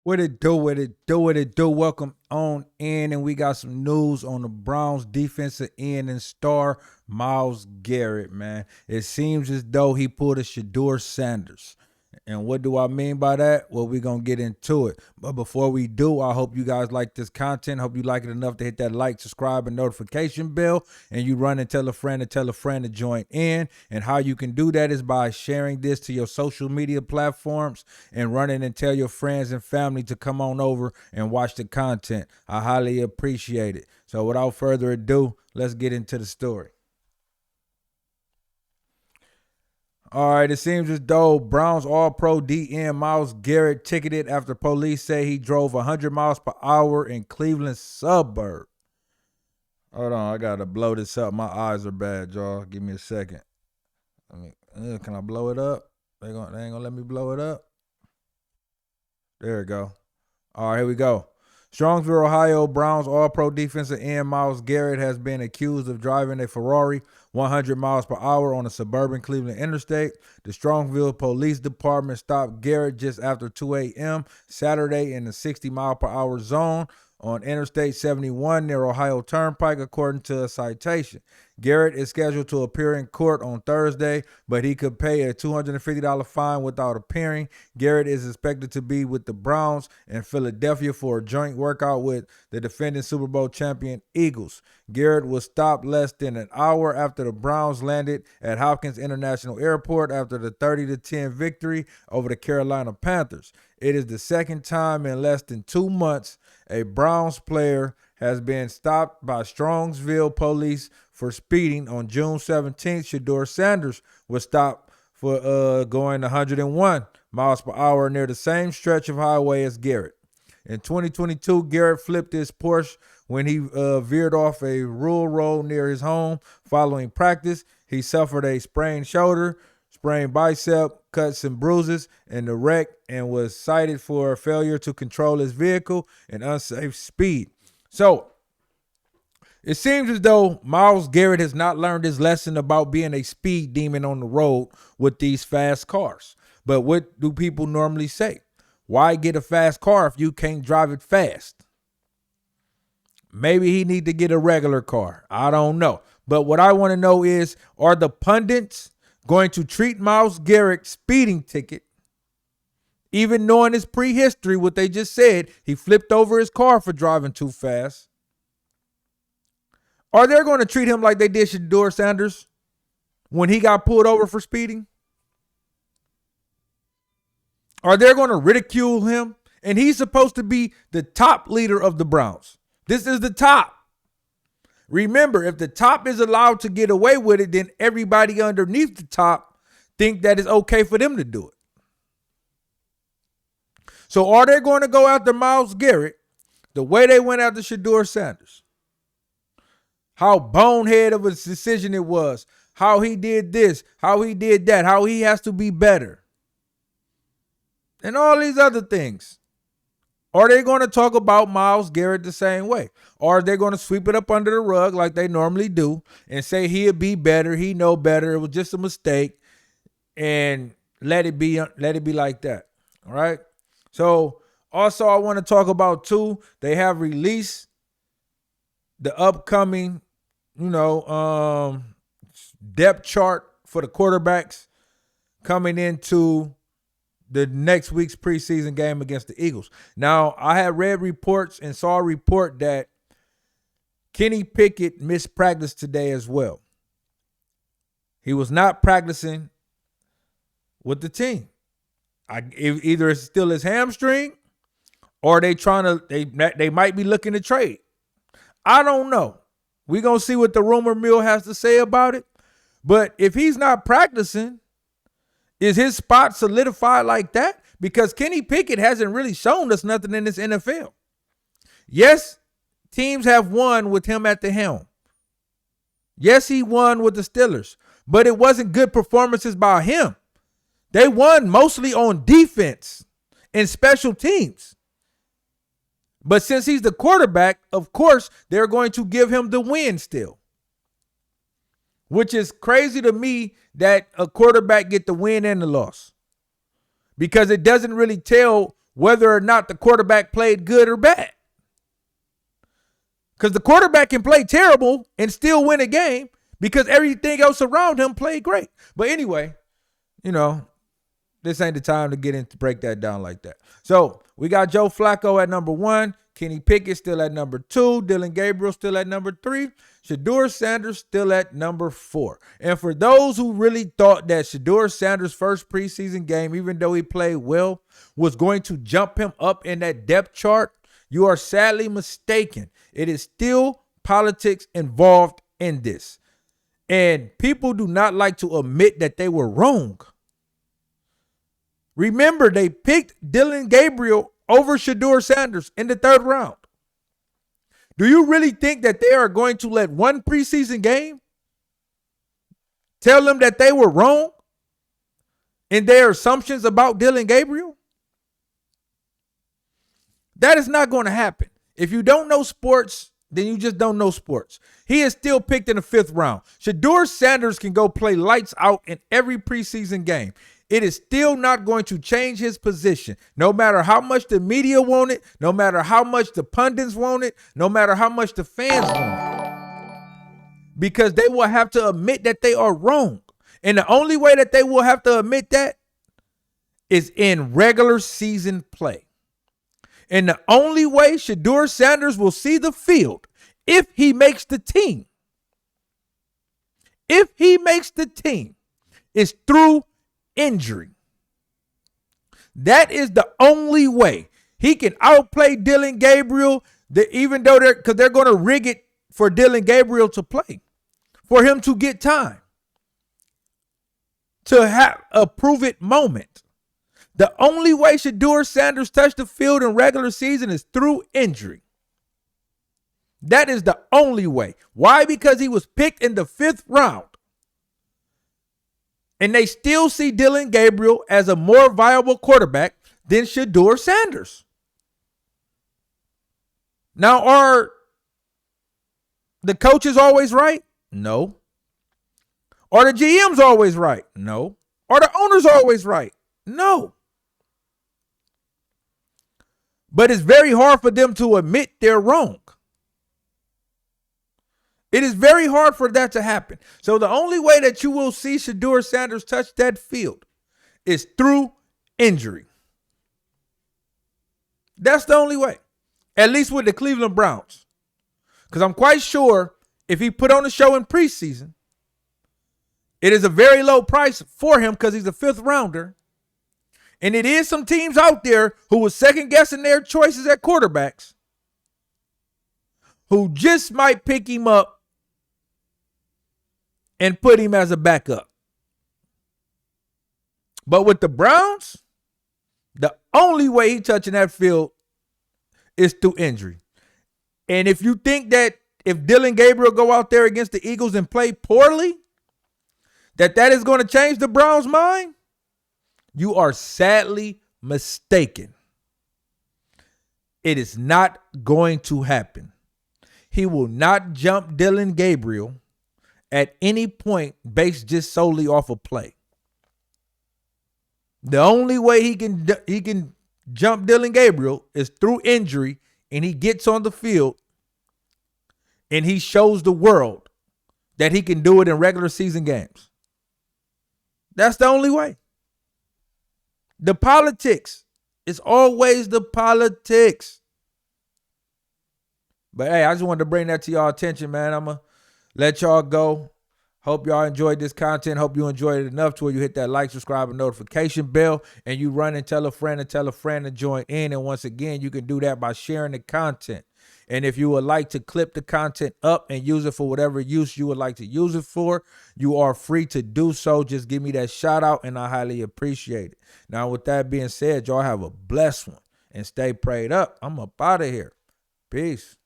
What it do, what it do, what it do. Welcome on in, and we got some news on the Browns defensive end and star Myles Garrett, man. It seems as though he pulled a SHEDEUR Sanders. And what do I mean by that? Well, we're going to get into it. But before we do, I hope you guys like this content. Hope you like it enough to hit that like, subscribe, and notification bell. And you run and tell a friend to join in. And how you can do that is by sharing this to your social media platforms and running and tell your friends and family to come on over and watch the content. I highly appreciate it. So without further ado, let's get into the story. All right, it seems as though Browns All-Pro DN Myles Garrett ticketed after police say he drove 100 miles per hour in Cleveland suburb. Hold on, I gotta blow this up. My eyes are bad, y'all. Give me a second. Can I blow it up? They ain't gonna let me blow it up. There we go. All right, here we go. Strongsville, Ohio, Browns All-Pro defensive end Myles Garrett has been accused of driving a Ferrari 100 miles per hour on a suburban Cleveland interstate. The Strongsville Police Department stopped Garrett just after 2 a.m. Saturday in the 60-mile-per-hour zone on Interstate 71 near Ohio Turnpike, according to a citation. Garrett is scheduled to appear in court on Thursday, but he could pay a $250 fine without appearing. Garrett is expected to be with the Browns in Philadelphia for a joint workout with the defending Super Bowl champion Eagles. Garrett was stopped less than an hour after the Browns landed at Hopkins International Airport after the 30-10 victory over the Carolina Panthers. It is the second time in less than 2 months a Browns player has been stopped by Strongsville police for speeding. On June 17th, SHEDEUR Sanders was stopped for going 101 miles per hour near the same stretch of highway as Garrett. In 2022, Garrett flipped his Porsche when he veered off a rural road near his home. Following practice, he suffered a sprained shoulder, sprained bicep, cuts and bruises in the wreck, and was cited for failure to control his vehicle and unsafe speed. So, it seems as though Myles Garrett has not learned his lesson about being a speed demon on the road with these fast cars. But what do people normally say? Why get a fast car if you can't drive it fast? Maybe he need to get a regular car. I don't know. But what I want to know is, are the pundits going to treat Myles Garrett's speeding ticket, even knowing his prehistory, what they just said, he flipped over his car for driving too fast? Are they going to treat him like they did SHEDEUR Sanders when he got pulled over for speeding? Are they going to ridicule him? And he's supposed to be the top leader of the Browns. This is the top. Remember, if the top is allowed to get away with it, then everybody underneath the top think that it's okay for them to do it. So are they going to go after Myles Garrett the way they went after SHEDEUR Sanders? How bonehead of a decision it was. How he did this. How he did that. How he has to be better. And all these other things. Are they going to talk about Myles Garrett the same way? Or are they going to sweep it up under the rug like they normally do and say he'll be better, he know better, it was just a mistake, and let it be like that? All right? So also I want to talk about too, they have released the upcoming, depth chart for the quarterbacks coming into the next week's preseason game against the Eagles. Now, I had read reports and saw a report that Kenny Pickett missed practice today as well. He was not practicing with the team. Either it's still his hamstring or they might be looking to trade. I don't know. We're going to see what the rumor mill has to say about it. But if he's not practicing, is his spot solidified like that? Because Kenny Pickett hasn't really shown us nothing in this NFL. Yes, teams have won with him at the helm. Yes, he won with the Steelers. But it wasn't good performances by him. They won mostly on defense and special teams. But since he's the quarterback, of course, they're going to give him the win still. Which is crazy to me that a quarterback get the win and the loss. Because it doesn't really tell whether or not the quarterback played good or bad. Because the quarterback can play terrible and still win a game because everything else around him played great. But anyway, this ain't the time to get into break that down like that. So we got Joe Flacco at number 1. Kenny Pickett still at number 2. Dylan Gabriel still at number 3. SHEDEUR Sanders still at number 4. And for those who really thought that SHEDEUR Sanders' first preseason game, even though he played well, was going to jump him up in that depth chart, you are sadly mistaken. It is still politics involved in this. And people do not like to admit that they were wrong. Remember, they picked Dylan Gabriel over SHEDEUR Sanders in the 3rd round. Do you really think that they are going to let one preseason game tell them that they were wrong in their assumptions about Dylan Gabriel? That is not going to happen. If you don't know sports, then you just don't know sports. He is still picked in the 5th round. SHEDEUR Sanders can go play lights out in every preseason game. It is still not going to change his position, no matter how much the media want it, no matter how much the pundits want it, no matter how much the fans want it. Because they will have to admit that they are wrong. And the only way that they will have to admit that is in regular season play. And the only way SHEDEUR Sanders will see the field if he makes the team. If he makes the team, is through injury. That is the only way he can outplay Dylan Gabriel, even though they're going to rig it for Dylan Gabriel to play, for him to get time, to have a prove it moment. The only way SHEDEUR Sanders touched the field in regular season is through injury. That is the only way. Why? Because he was picked in the 5th round. And they still see Dylan Gabriel as a more viable quarterback than SHEDEUR Sanders. Now, are the coaches always right? No. Are the GMs always right? No. Are the owners always right? No. But it's very hard for them to admit they're wrong. It is very hard for that to happen. So the only way that you will see SHEDEUR Sanders touch that field is through injury. That's the only way. At least with the Cleveland Browns. Because I'm quite sure if he put on a show in preseason, it is a very low price for him because he's a 5th rounder. And it is some teams out there who was second guessing their choices at quarterbacks who just might pick him up and put him as a backup. But with the Browns, the only way he's touching that field is through injury. And if you think that if Dylan Gabriel go out there against the Eagles and play poorly, that is going to change the Browns' mind, you are sadly mistaken. It is not going to happen. He will not jump Dylan Gabriel at any point based just solely off of play. The only way he can jump Dylan Gabriel is through injury, and he gets on the field and he shows the world that he can do it in regular season games. That's the only way. The politics is always the politics. But hey, I just wanted to bring that to y'all attention, man. I'm going to let y'all go. Hope y'all enjoyed this content. Hope you enjoyed it enough to where you hit that like, subscribe, and notification bell. And you run and tell a friend to join in. And once again, you can do that by sharing the content. And if you would like to clip the content up and use it for whatever use you would like to use it for, you are free to do so. Just give me that shout out and I highly appreciate it. Now, with that being said, y'all have a blessed one and stay prayed up. I'm up out of here. Peace.